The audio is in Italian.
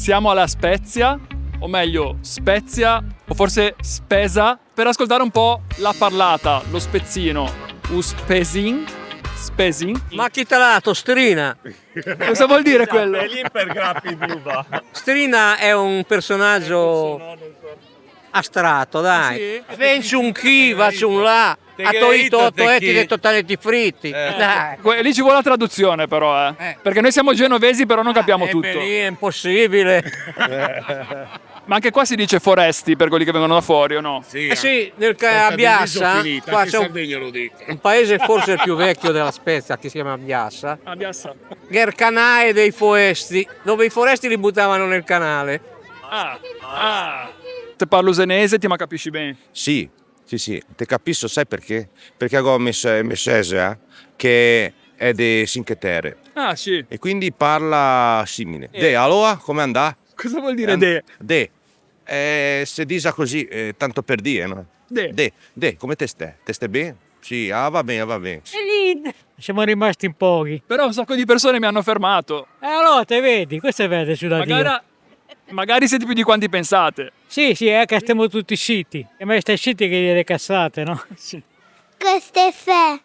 siamo alla Spezia, o meglio Spezia, o forse Spesa, per ascoltare un po' la parlata, lo spezzino. Spesin. Ma chi te l'ha dato, Strina? Cosa vuol dire quello? Strina è un personaggio astratto, dai. Venci un chi, faccio un là. A toito 8 etti dei totalenti fritti. Dai. Lì ci vuole la traduzione però, perché noi siamo genovesi però non capiamo tutto. Lì è impossibile. Ma anche qua si dice foresti per quelli che vengono da fuori, o no? Sì, a Biassa, qua c'è un paese forse il più vecchio della Spezia che si chiama Biassa. Gercanae dei Foresti, dove i foresti li buttavano nel canale. Se parlo usenese ti ma capisci bene. Sì, te capisco, sai perché? Perché ho messo che è di Cinque Terre Ah, sì. e quindi parla simile. Allora, come andà? Cosa vuol dire de? Se disa così, tanto per dire, no? De, come te stai? Te stai bene? Sì, va bene. Siamo rimasti in pochi. Però un sacco di persone mi hanno fermato. E allora te vedi, questo è verde sulla Dio. Magari siete più di quanti pensate. Sì, è che stiamo tutti scitti. E me stai scitti che gli cassate, no? Questo è fe.